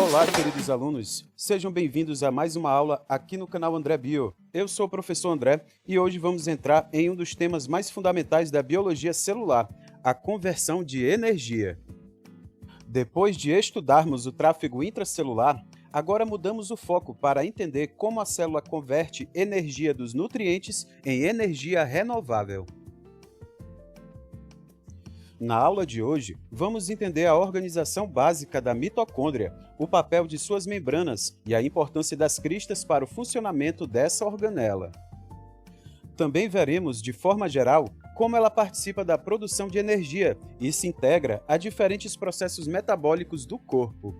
Olá, queridos alunos, sejam bem-vindos a mais uma aula aqui no canal André Bio. Eu sou o professor André e hoje vamos entrar em um dos temas mais fundamentais da biologia celular, a conversão de energia. Depois de estudarmos o tráfego intracelular, agora mudamos o foco para entender como a célula converte energia dos nutrientes em energia renovável. Na aula de hoje, vamos entender a organização básica da mitocôndria, o papel de suas membranas e a importância das cristas para o funcionamento dessa organela. Também veremos, de forma geral, como ela participa da produção de energia e se integra a diferentes processos metabólicos do corpo.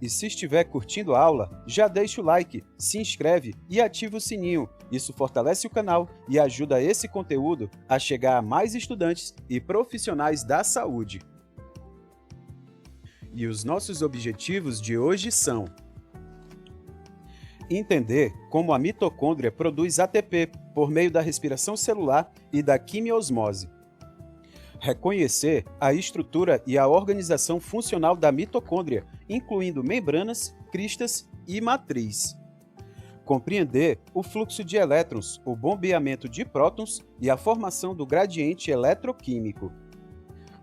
E se estiver curtindo a aula, já deixa o like, se inscreve e ativa o sininho. Isso fortalece o canal e ajuda esse conteúdo a chegar a mais estudantes e profissionais da saúde. E os nossos objetivos de hoje são: entender como a mitocôndria produz ATP por meio da respiração celular e da quimiosmose. Reconhecer a estrutura e a organização funcional da mitocôndria, incluindo membranas, cristas e matriz. Compreender o fluxo de elétrons, o bombeamento de prótons e a formação do gradiente eletroquímico.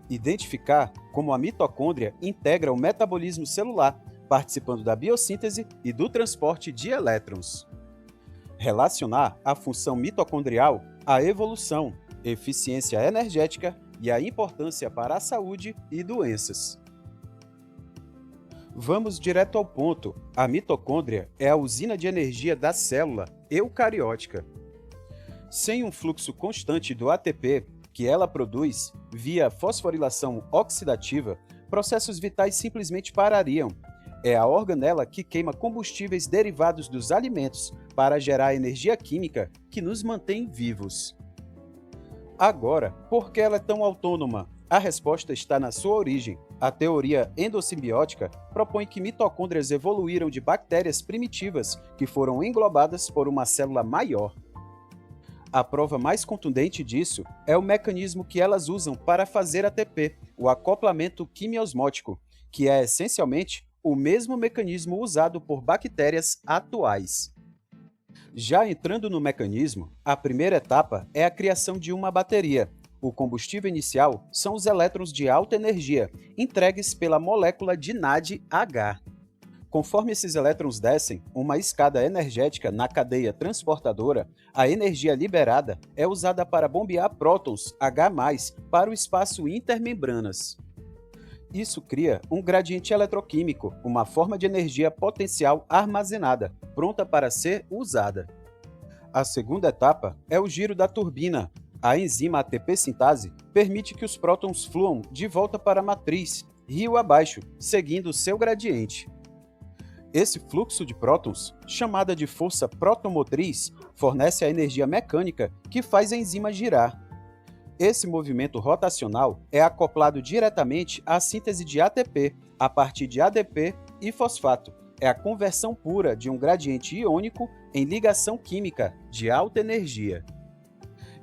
Identificar como a mitocôndria integra o metabolismo celular, participando da biossíntese e do transporte de elétrons. Relacionar a função mitocondrial à evolução, eficiência energética e a importância para a saúde e doenças. Vamos direto ao ponto. A mitocôndria é a usina de energia da célula eucariótica. Sem um fluxo constante do ATP, que ela produz via fosforilação oxidativa, processos vitais simplesmente parariam. É a organela que queima combustíveis derivados dos alimentos para gerar energia química que nos mantém vivos. Agora, por que ela é tão autônoma? A resposta está na sua origem. A teoria endossimbiótica propõe que mitocôndrias evoluíram de bactérias primitivas que foram englobadas por uma célula maior. A prova mais contundente disso é o mecanismo que elas usam para fazer ATP, o acoplamento quimiosmótico, que é essencialmente o mesmo mecanismo usado por bactérias atuais. Já entrando no mecanismo, a primeira etapa é a criação de uma bateria. O combustível inicial são os elétrons de alta energia, entregues pela molécula de NADH. Conforme esses elétrons descem uma escada energética na cadeia transportadora, a energia liberada é usada para bombear prótons H+, para o espaço intermembranas. Isso cria um gradiente eletroquímico, uma forma de energia potencial armazenada, pronta para ser usada. A segunda etapa é o giro da turbina. A enzima ATP sintase permite que os prótons fluam de volta para a matriz, rio abaixo, seguindo seu gradiente. Esse fluxo de prótons, chamada de força protomotriz, fornece a energia mecânica que faz a enzima girar. Esse movimento rotacional é acoplado diretamente à síntese de ATP, a partir de ADP e fosfato. É a conversão pura de um gradiente iônico em ligação química de alta energia.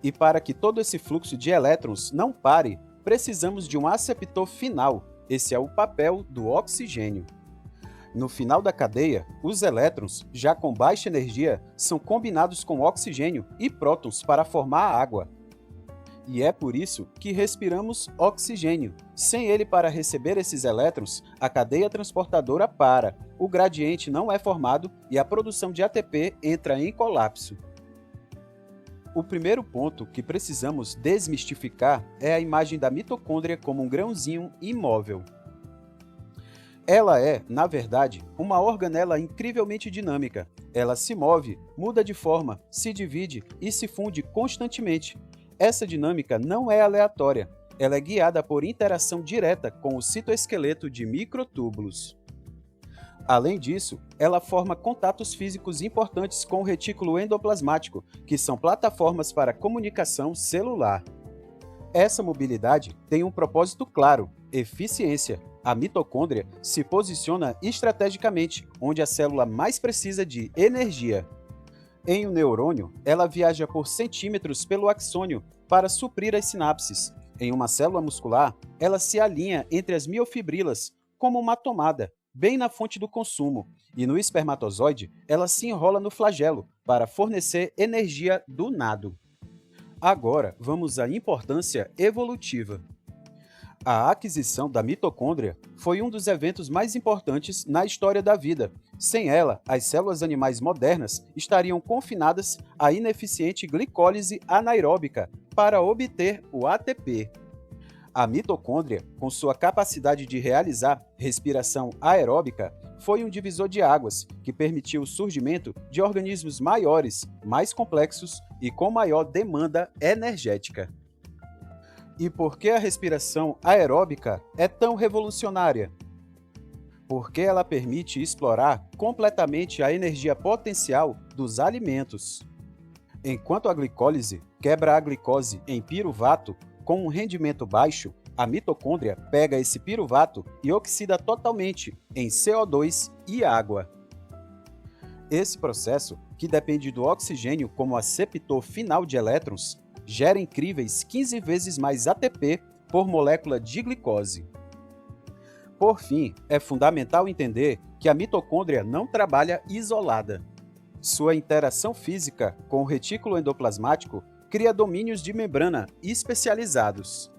E para que todo esse fluxo de elétrons não pare, precisamos de um aceptor final. Esse é o papel do oxigênio. No final da cadeia, os elétrons, já com baixa energia, são combinados com oxigênio e prótons para formar a água. E é por isso que respiramos oxigênio. Sem ele para receber esses elétrons, a cadeia transportadora para, o gradiente não é formado e a produção de ATP entra em colapso. O primeiro ponto que precisamos desmistificar é a imagem da mitocôndria como um grãozinho imóvel. Ela é, na verdade, uma organela incrivelmente dinâmica. Ela se move, muda de forma, se divide e se funde constantemente. Essa dinâmica não é aleatória, ela é guiada por interação direta com o citoesqueleto de microtúbulos. Além disso, ela forma contatos físicos importantes com o retículo endoplasmático, que são plataformas para comunicação celular. Essa mobilidade tem um propósito claro: eficiência. A mitocôndria se posiciona estrategicamente onde a célula mais precisa de energia. Em um neurônio, ela viaja por centímetros pelo axônio para suprir as sinapses. Em uma célula muscular, ela se alinha entre as miofibrilas, como uma tomada, bem na fonte do consumo, e no espermatozoide ela se enrola no flagelo para fornecer energia do nado. Agora, vamos à importância evolutiva. A aquisição da mitocôndria foi um dos eventos mais importantes na história da vida. Sem ela, as células animais modernas estariam confinadas à ineficiente glicólise anaeróbica para obter o ATP. A mitocôndria, com sua capacidade de realizar respiração aeróbica, foi um divisor de águas que permitiu o surgimento de organismos maiores, mais complexos e com maior demanda energética. E por que a respiração aeróbica é tão revolucionária? Porque ela permite explorar completamente a energia potencial dos alimentos. Enquanto a glicólise quebra a glicose em piruvato com um rendimento baixo, a mitocôndria pega esse piruvato e oxida totalmente em CO2 e água. Esse processo, que depende do oxigênio como aceptor final de elétrons, gera incríveis 15 vezes mais ATP por molécula de glicose. Por fim, é fundamental entender que a mitocôndria não trabalha isolada. Sua interação física com o retículo endoplasmático cria domínios de membrana especializados.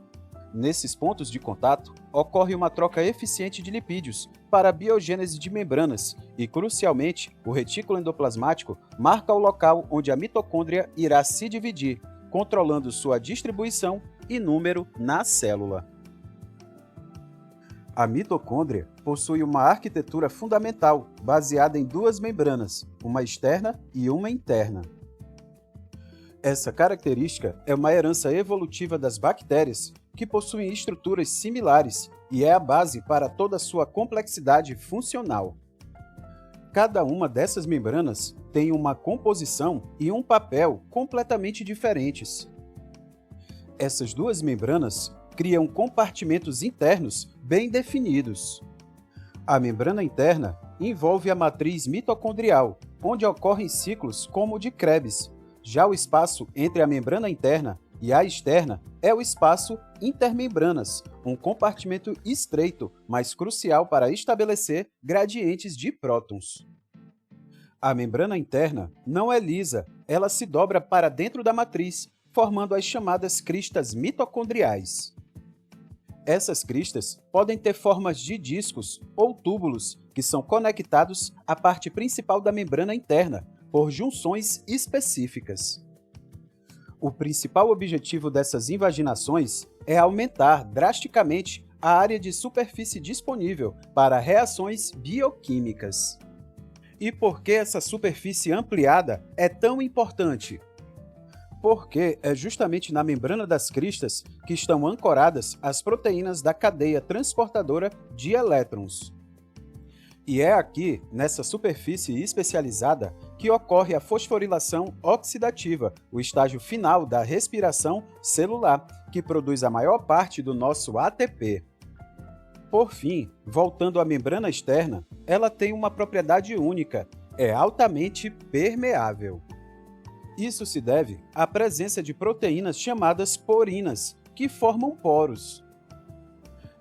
Nesses pontos de contato, ocorre uma troca eficiente de lipídios para a biogênese de membranas e, crucialmente, o retículo endoplasmático marca o local onde a mitocôndria irá se dividir, controlando sua distribuição e número na célula. A mitocôndria possui uma arquitetura fundamental, baseada em duas membranas, uma externa e uma interna. Essa característica é uma herança evolutiva das bactérias, que possuem estruturas similares e é a base para toda a sua complexidade funcional. Cada uma dessas membranas tem uma composição e um papel completamente diferentes. Essas duas membranas criam compartimentos internos bem definidos. A membrana interna envolve a matriz mitocondrial, onde ocorrem ciclos como o de Krebs. Já o espaço entre a membrana interna e a externa é o espaço intermembranas, um compartimento estreito, mas crucial para estabelecer gradientes de prótons. A membrana interna não é lisa, ela se dobra para dentro da matriz, formando as chamadas cristas mitocondriais. Essas cristas podem ter formas de discos ou túbulos que são conectados à parte principal da membrana interna por junções específicas. O principal objetivo dessas invaginações é aumentar drasticamente a área de superfície disponível para reações bioquímicas. E por que essa superfície ampliada é tão importante? Porque é justamente na membrana das cristas que estão ancoradas as proteínas da cadeia transportadora de elétrons. E é aqui, nessa superfície especializada, que ocorre a fosforilação oxidativa, o estágio final da respiração celular, que produz a maior parte do nosso ATP. Por fim, voltando à membrana externa, ela tem uma propriedade única, é altamente permeável. Isso se deve à presença de proteínas chamadas porinas, que formam poros.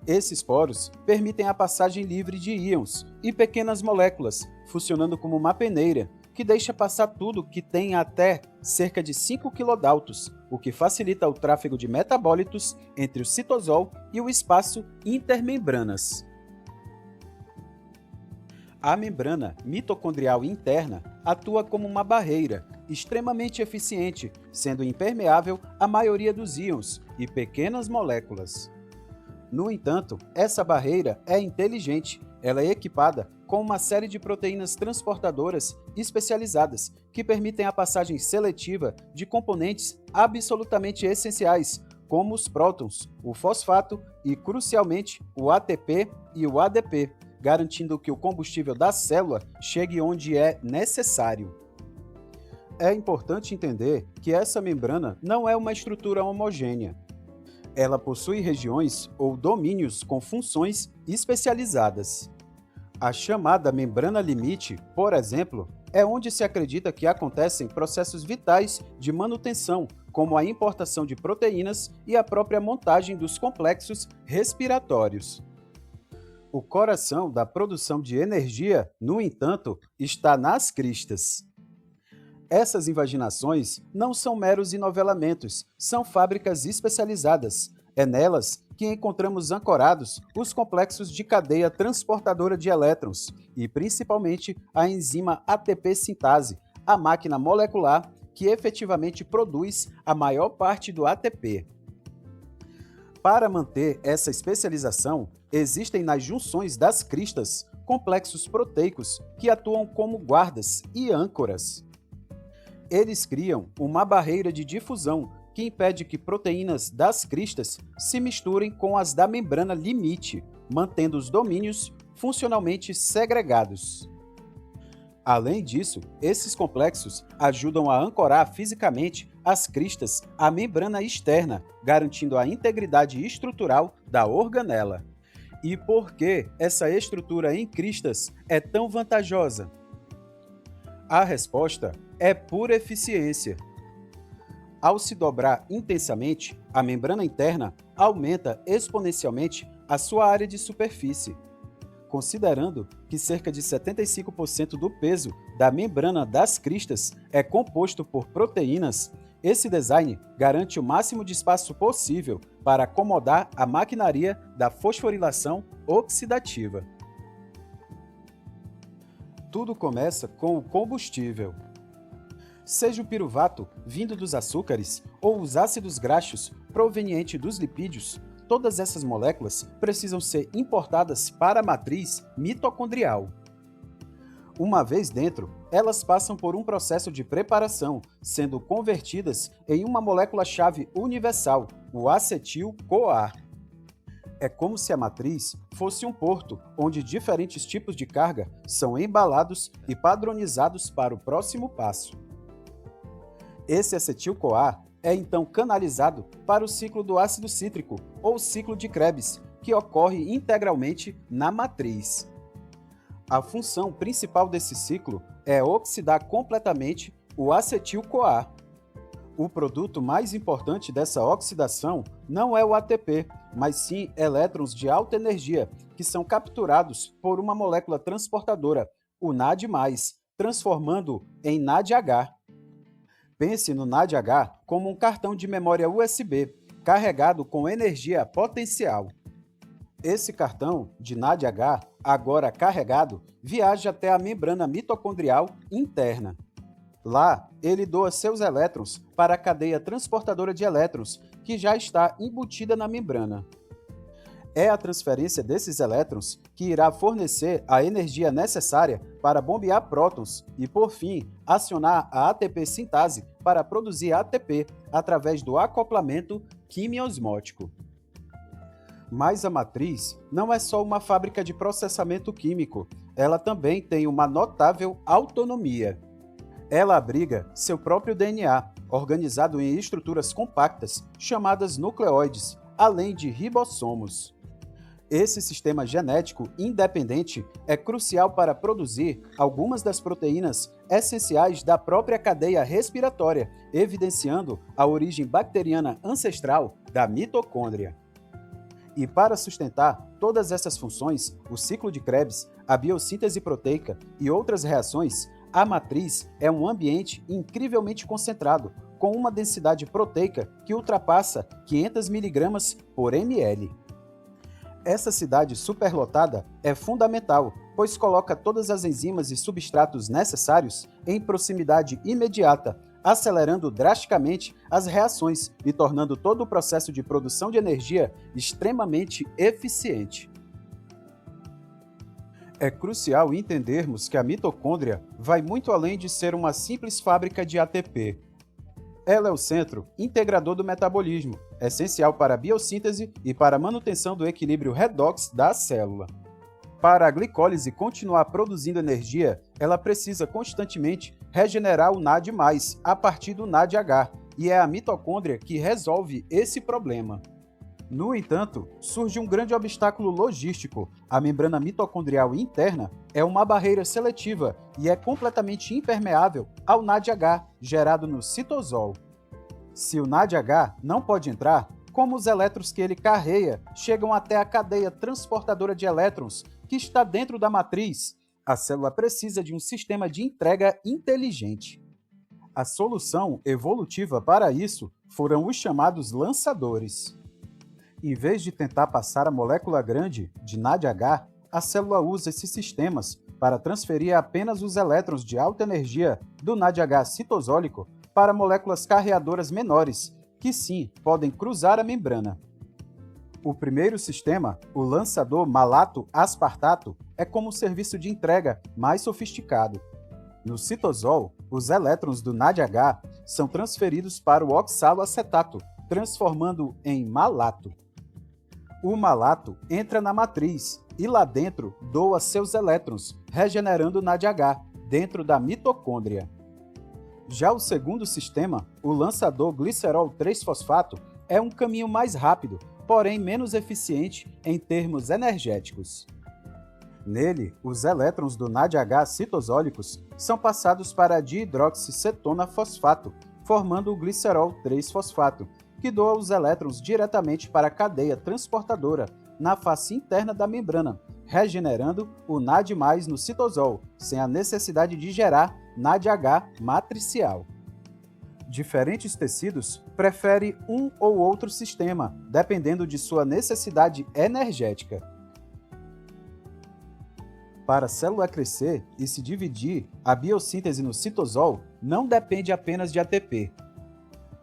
Esses poros permitem a passagem livre de íons e pequenas moléculas, funcionando como uma peneira, que deixa passar tudo que tem até cerca de 5 kDa, o que facilita o tráfego de metabólitos entre o citosol e o espaço intermembranas. A membrana mitocondrial interna atua como uma barreira, extremamente eficiente, sendo impermeável à maioria dos íons e pequenas moléculas. No entanto, essa barreira é inteligente, ela é equipada com uma série de proteínas transportadoras especializadas que permitem a passagem seletiva de componentes absolutamente essenciais, como os prótons, o fosfato e, crucialmente, o ATP e o ADP, garantindo que o combustível da célula chegue onde é necessário. É importante entender que essa membrana não é uma estrutura homogênea. Ela possui regiões ou domínios com funções especializadas. A chamada membrana limite, por exemplo, é onde se acredita que acontecem processos vitais de manutenção, como a importação de proteínas e a própria montagem dos complexos respiratórios. O coração da produção de energia, no entanto, está nas cristas. Essas invaginações não são meros enovelamentos, são fábricas especializadas. É nelas que encontramos ancorados os complexos de cadeia transportadora de elétrons e, principalmente, a enzima ATP sintase, a máquina molecular que efetivamente produz a maior parte do ATP. Para manter essa especialização, existem nas junções das cristas complexos proteicos que atuam como guardas e âncoras. Eles criam uma barreira de difusão que impede que proteínas das cristas se misturem com as da membrana limite, mantendo os domínios funcionalmente segregados. Além disso, esses complexos ajudam a ancorar fisicamente as cristas à membrana externa, garantindo a integridade estrutural da organela. E por que essa estrutura em cristas é tão vantajosa? A resposta é pura eficiência. Ao se dobrar intensamente, a membrana interna aumenta exponencialmente a sua área de superfície. Considerando que cerca de 75% do peso da membrana das cristas é composto por proteínas, esse design garante o máximo de espaço possível para acomodar a maquinaria da fosforilação oxidativa. Tudo começa com o combustível. Seja o piruvato vindo dos açúcares ou os ácidos graxos provenientes dos lipídios, todas essas moléculas precisam ser importadas para a matriz mitocondrial. Uma vez dentro, elas passam por um processo de preparação, sendo convertidas em uma molécula-chave universal, o acetil-CoA. É como se a matriz fosse um porto onde diferentes tipos de carga são embalados e padronizados para o próximo passo. Esse acetil-CoA é então canalizado para o ciclo do ácido cítrico, ou ciclo de Krebs, que ocorre integralmente na matriz. A função principal desse ciclo é oxidar completamente o acetil-CoA. O produto mais importante dessa oxidação não é o ATP, mas sim elétrons de alta energia, que são capturados por uma molécula transportadora, o NAD+, transformando em NADH. Pense no NADH como um cartão de memória USB, carregado com energia potencial. Esse cartão de NADH, agora carregado, viaja até a membrana mitocondrial interna. Lá, ele doa seus elétrons para a cadeia transportadora de elétrons, que já está embutida na membrana. É a transferência desses elétrons que irá fornecer a energia necessária para bombear prótons e, por fim, acionar a ATP sintase para produzir ATP através do acoplamento quimiosmótico. Mas a matriz não é só uma fábrica de processamento químico, ela também tem uma notável autonomia. Ela abriga seu próprio DNA, organizado em estruturas compactas chamadas nucleóides, além de ribossomos. Esse sistema genético independente é crucial para produzir algumas das proteínas essenciais da própria cadeia respiratória, evidenciando a origem bacteriana ancestral da mitocôndria. E para sustentar todas essas funções, o ciclo de Krebs, a biossíntese proteica e outras reações, a matriz é um ambiente incrivelmente concentrado, com uma densidade proteica que ultrapassa 500 mg por ml. Essa cidade superlotada é fundamental, pois coloca todas as enzimas e substratos necessários em proximidade imediata, acelerando drasticamente as reações e tornando todo o processo de produção de energia extremamente eficiente. É crucial entendermos que a mitocôndria vai muito além de ser uma simples fábrica de ATP. Ela é o centro integrador do metabolismo, essencial para a biossíntese e para a manutenção do equilíbrio redox da célula. Para a glicólise continuar produzindo energia, ela precisa constantemente regenerar o NAD+, a partir do NADH, e é a mitocôndria que resolve esse problema. No entanto, surge um grande obstáculo logístico. A membrana mitocondrial interna é uma barreira seletiva e é completamente impermeável ao NADH gerado no citosol. Se o NADH não pode entrar, como os elétrons que ele carrega chegam até a cadeia transportadora de elétrons que está dentro da matriz, a célula precisa de um sistema de entrega inteligente. A solução evolutiva para isso foram os chamados lançadores. Em vez de tentar passar a molécula grande de NADH, a célula usa esses sistemas para transferir apenas os elétrons de alta energia do NADH citosólico para moléculas carreadoras menores, que sim, podem cruzar a membrana. O primeiro sistema, o lançador malato-aspartato, é como um serviço de entrega mais sofisticado. No citosol, os elétrons do NADH são transferidos para o oxaloacetato, transformando em malato. O malato entra na matriz e lá dentro doa seus elétrons, regenerando o NADH dentro da mitocôndria. Já o segundo sistema, o lançador glicerol 3-fosfato, é um caminho mais rápido, porém menos eficiente em termos energéticos. Nele, os elétrons do NADH citosólicos são passados para dihidroxicetona fosfato, formando o glicerol 3-fosfato, que doa os elétrons diretamente para a cadeia transportadora na face interna da membrana, regenerando o NAD+ no citosol, sem a necessidade de gerar NADH matricial. Diferentes tecidos preferem um ou outro sistema, dependendo de sua necessidade energética. Para a célula crescer e se dividir, a biossíntese no citosol não depende apenas de ATP.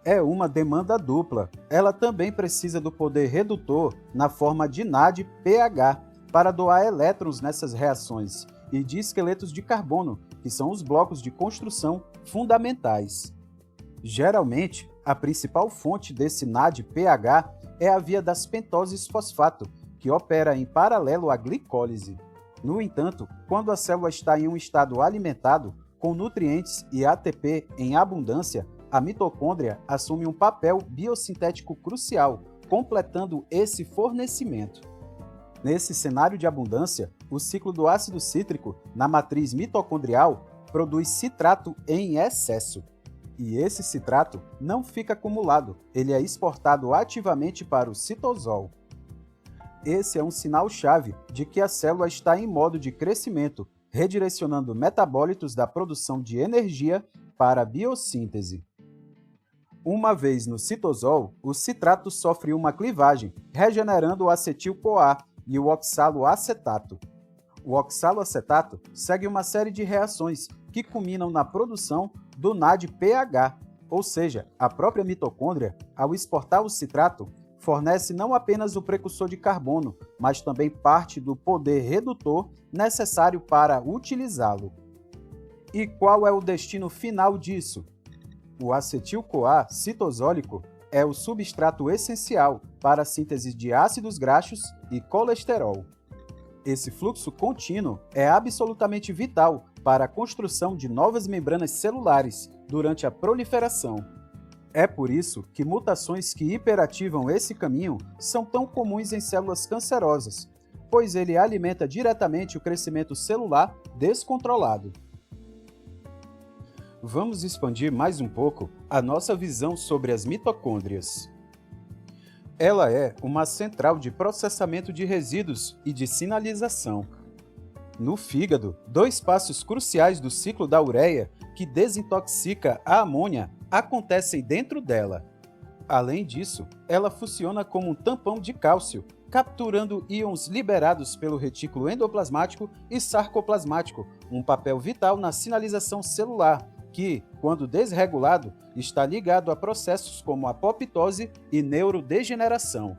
É uma demanda dupla. Ela também precisa do poder redutor na forma de NADPH para doar elétrons nessas reações e de esqueletos de carbono, que são os blocos de construção fundamentais. Geralmente, a principal fonte desse NADPH é a via das pentoses fosfato, que opera em paralelo à glicólise. No entanto, quando a célula está em um estado alimentado, com nutrientes e ATP em abundância, a mitocôndria assume um papel biosintético crucial, completando esse fornecimento. Nesse cenário de abundância, o ciclo do ácido cítrico na matriz mitocondrial produz citrato em excesso. E esse citrato não fica acumulado, ele é exportado ativamente para o citosol. Esse é um sinal-chave de que a célula está em modo de crescimento, redirecionando metabólitos da produção de energia para a biossíntese. Uma vez no citosol, o citrato sofre uma clivagem, regenerando o acetil-CoA e o oxaloacetato. O oxaloacetato segue uma série de reações que culminam na produção do NADPH, ou seja, a própria mitocôndria, ao exportar o citrato, fornece não apenas o precursor de carbono, mas também parte do poder redutor necessário para utilizá-lo. E qual é o destino final disso? O acetil-CoA citosólico é o substrato essencial para a síntese de ácidos graxos e colesterol. Esse fluxo contínuo é absolutamente vital para a construção de novas membranas celulares durante a proliferação. É por isso que mutações que hiperativam esse caminho são tão comuns em células cancerosas, pois ele alimenta diretamente o crescimento celular descontrolado. Vamos expandir mais um pouco a nossa visão sobre as mitocôndrias. Ela é uma central de processamento de resíduos e de sinalização. No fígado, dois passos cruciais do ciclo da ureia, que desintoxica a amônia, acontecem dentro dela. Além disso, ela funciona como um tampão de cálcio, capturando íons liberados pelo retículo endoplasmático e sarcoplasmático, um papel vital na sinalização celular, que, quando desregulado, está ligado a processos como apoptose e neurodegeneração.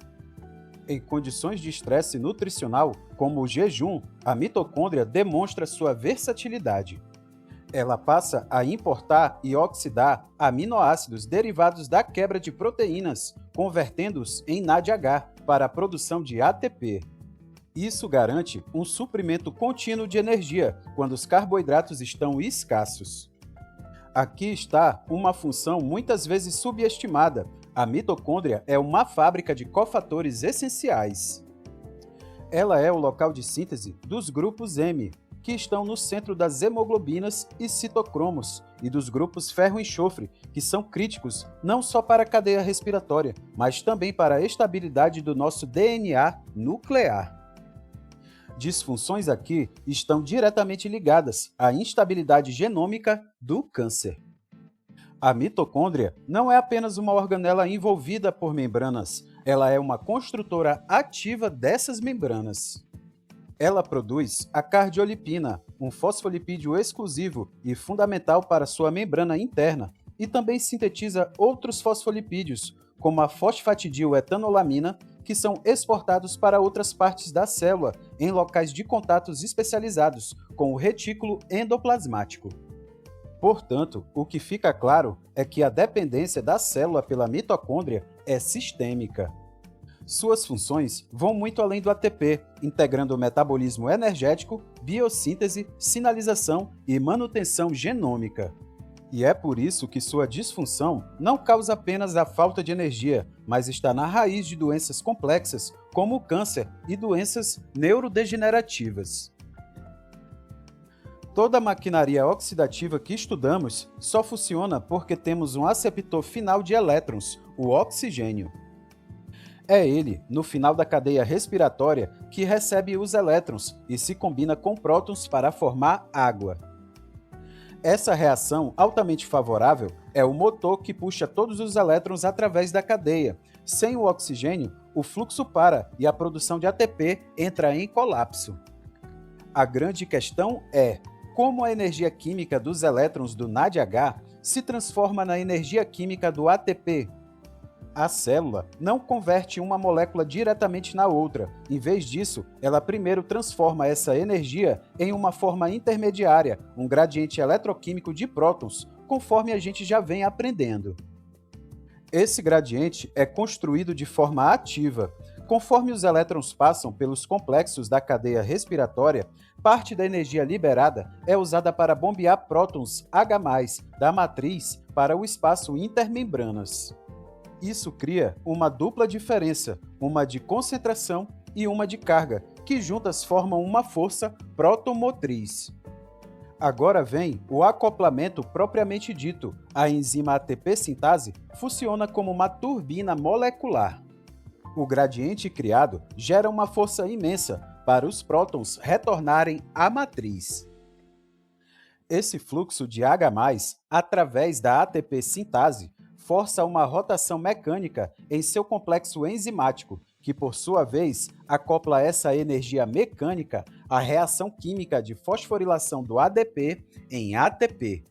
Em condições de estresse nutricional, como o jejum, a mitocôndria demonstra sua versatilidade. Ela passa a importar e oxidar aminoácidos derivados da quebra de proteínas, convertendo-os em NADH para a produção de ATP. Isso garante um suprimento contínuo de energia quando os carboidratos estão escassos. Aqui está uma função muitas vezes subestimada. A mitocôndria é uma fábrica de cofatores essenciais. Ela é o local de síntese dos grupos M, que estão no centro das hemoglobinas e citocromos e dos grupos ferro e enxofre, que são críticos não só para a cadeia respiratória, mas também para a estabilidade do nosso DNA nuclear. Disfunções aqui estão diretamente ligadas à instabilidade genômica do câncer. A mitocôndria não é apenas uma organela envolvida por membranas, ela é uma construtora ativa dessas membranas. Ela produz a cardiolipina, um fosfolipídio exclusivo e fundamental para sua membrana interna, e também sintetiza outros fosfolipídios, como a fosfatidiletanolamina, que são exportados para outras partes da célula em locais de contatos especializados com o retículo endoplasmático. Portanto, o que fica claro é que a dependência da célula pela mitocôndria é sistêmica. Suas funções vão muito além do ATP, integrando o metabolismo energético, biossíntese, sinalização e manutenção genômica. E é por isso que sua disfunção não causa apenas a falta de energia, mas está na raiz de doenças complexas, como o câncer e doenças neurodegenerativas. Toda a maquinaria oxidativa que estudamos só funciona porque temos um aceptor final de elétrons, o oxigênio. É ele, no final da cadeia respiratória, que recebe os elétrons e se combina com prótons para formar água. Essa reação altamente favorável é o motor que puxa todos os elétrons através da cadeia. Sem o oxigênio, o fluxo para e a produção de ATP entra em colapso. A grande questão é como a energia química dos elétrons do NADH se transforma na energia química do ATP. A célula não converte uma molécula diretamente na outra. Em vez disso, ela primeiro transforma essa energia em uma forma intermediária, um gradiente eletroquímico de prótons, conforme a gente já vem aprendendo. Esse gradiente é construído de forma ativa. Conforme os elétrons passam pelos complexos da cadeia respiratória, parte da energia liberada é usada para bombear prótons H+, da matriz para o espaço intermembranas. Isso cria uma dupla diferença, uma de concentração e uma de carga, que juntas formam uma força protomotriz. Agora vem o acoplamento propriamente dito. A enzima ATP sintase funciona como uma turbina molecular. O gradiente criado gera uma força imensa para os prótons retornarem à matriz. Esse fluxo de H+, através da ATP sintase, força uma rotação mecânica em seu complexo enzimático, que, por sua vez, acopla essa energia mecânica à reação química de fosforilação do ADP em ATP.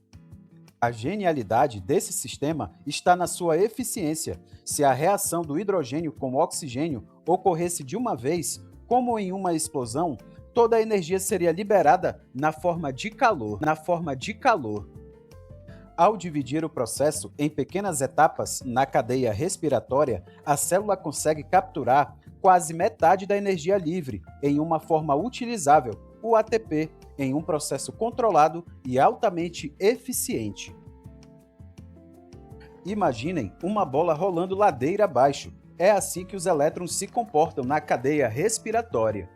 A genialidade desse sistema está na sua eficiência. Se a reação do hidrogênio com o oxigênio ocorresse de uma vez, como em uma explosão, toda a energia seria liberada na forma de calor. Ao dividir o processo em pequenas etapas na cadeia respiratória, a célula consegue capturar quase metade da energia livre em uma forma utilizável, o ATP, em um processo controlado e altamente eficiente. Imaginem uma bola rolando ladeira abaixo. É assim que os elétrons se comportam na cadeia respiratória.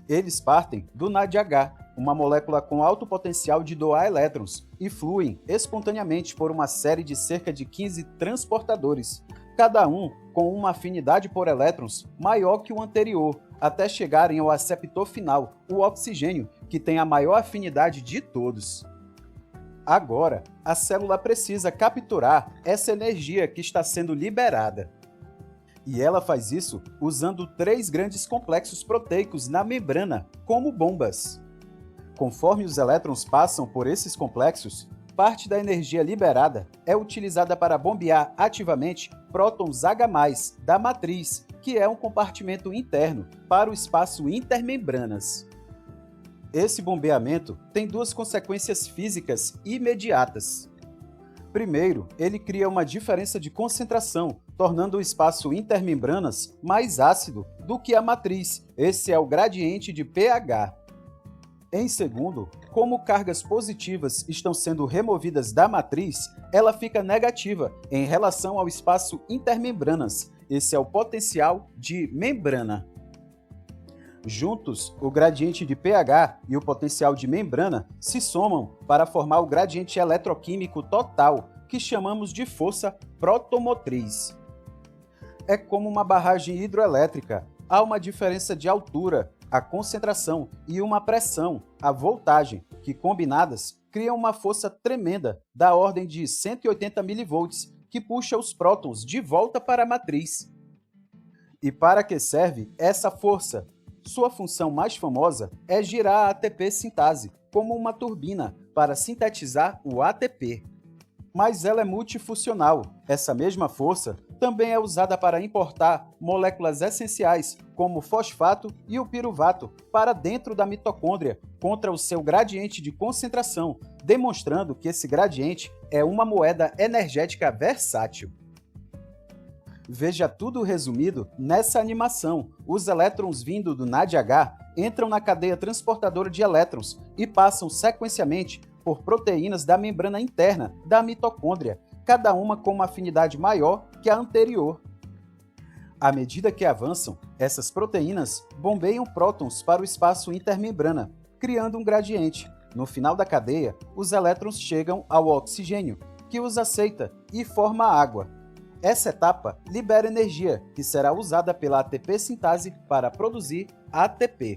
Eles partem do NADH, uma molécula com alto potencial de doar elétrons, e fluem espontaneamente por uma série de cerca de 15 transportadores, cada um com uma afinidade por elétrons maior que o anterior, até chegarem ao aceptor final, o oxigênio, que tem a maior afinidade de todos. Agora, a célula precisa capturar essa energia que está sendo liberada. E ela faz isso usando 3 grandes complexos proteicos na membrana, como bombas. Conforme os elétrons passam por esses complexos, parte da energia liberada é utilizada para bombear ativamente prótons H+, da matriz, que é um compartimento interno, para o espaço intermembranas. Esse bombeamento tem 2 consequências físicas imediatas. Primeiro, ele cria uma diferença de concentração, tornando o espaço intermembranas mais ácido do que a matriz. Esse é o gradiente de pH. Em segundo, como cargas positivas estão sendo removidas da matriz, ela fica negativa em relação ao espaço intermembranas. Esse é o potencial de membrana. Juntos, o gradiente de pH e o potencial de membrana se somam para formar o gradiente eletroquímico total, que chamamos de força protomotriz. É como uma barragem hidroelétrica. Há uma diferença de altura, a concentração e uma pressão, a voltagem, que combinadas criam uma força tremenda da ordem de 180 mV, que puxa os prótons de volta para a matriz. E para que serve essa força? Sua função mais famosa é girar a ATP sintase, como uma turbina, para sintetizar o ATP. Mas ela é multifuncional. Essa mesma força também é usada para importar moléculas essenciais, como o fosfato e o piruvato, para dentro da mitocôndria, contra o seu gradiente de concentração, demonstrando que esse gradiente é uma moeda energética versátil. Veja tudo resumido nessa animação. Os elétrons vindo do NADH entram na cadeia transportadora de elétrons e passam sequencialmente por proteínas da membrana interna da mitocôndria, cada uma com uma afinidade maior que a anterior. À medida que avançam, essas proteínas bombeiam prótons para o espaço intermembrana, criando um gradiente. No final da cadeia, os elétrons chegam ao oxigênio, que os aceita e forma água. Essa etapa libera energia, que será usada pela ATP sintase para produzir ATP.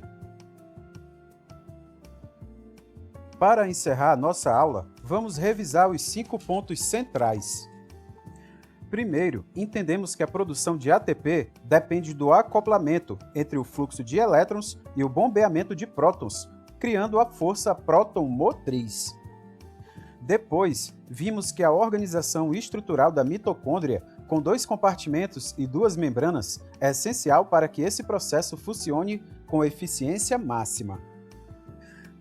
Para encerrar a nossa aula, vamos revisar os 5 pontos centrais. Primeiro, entendemos que a produção de ATP depende do acoplamento entre o fluxo de elétrons e o bombeamento de prótons, criando a força protomotriz. Depois, vimos que a organização estrutural da mitocôndria, com 2 compartimentos e 2 membranas, é essencial para que esse processo funcione com eficiência máxima.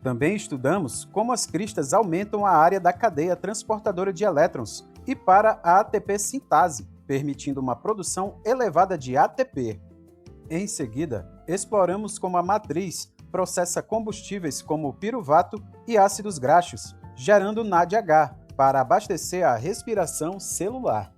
Também estudamos como as cristas aumentam a área da cadeia transportadora de elétrons e para a ATP sintase, permitindo uma produção elevada de ATP. Em seguida, exploramos como a matriz processa combustíveis como o piruvato e ácidos graxos, gerando NADH para abastecer a respiração celular.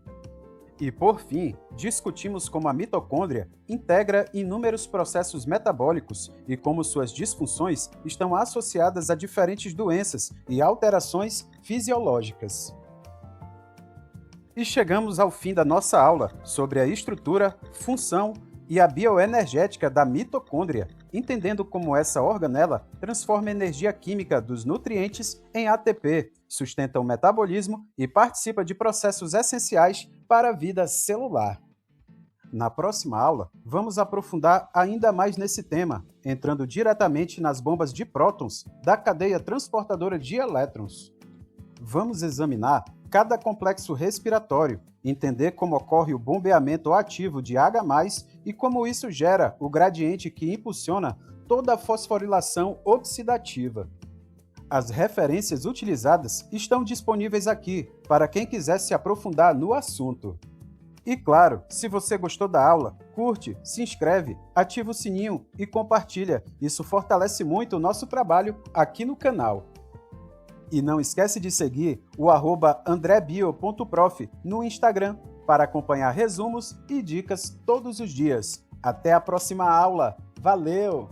E, por fim, discutimos como a mitocôndria integra inúmeros processos metabólicos e como suas disfunções estão associadas a diferentes doenças e alterações fisiológicas. E chegamos ao fim da nossa aula sobre a estrutura, função e a bioenergética da mitocôndria, entendendo como essa organela transforma a energia química dos nutrientes em ATP, sustenta o metabolismo e participa de processos essenciais para a vida celular. Na próxima aula, vamos aprofundar ainda mais nesse tema, entrando diretamente nas bombas de prótons da cadeia transportadora de elétrons. Vamos examinar cada complexo respiratório, entender como ocorre o bombeamento ativo de H+, e como isso gera o gradiente que impulsiona toda a fosforilação oxidativa. As referências utilizadas estão disponíveis aqui, para quem quiser se aprofundar no assunto. E claro, se você gostou da aula, curte, se inscreve, ativa o sininho e compartilha. Isso fortalece muito o nosso trabalho aqui no canal. E não esquece de seguir o @andrebio.prof no Instagram para acompanhar resumos e dicas todos os dias. Até a próxima aula. Valeu!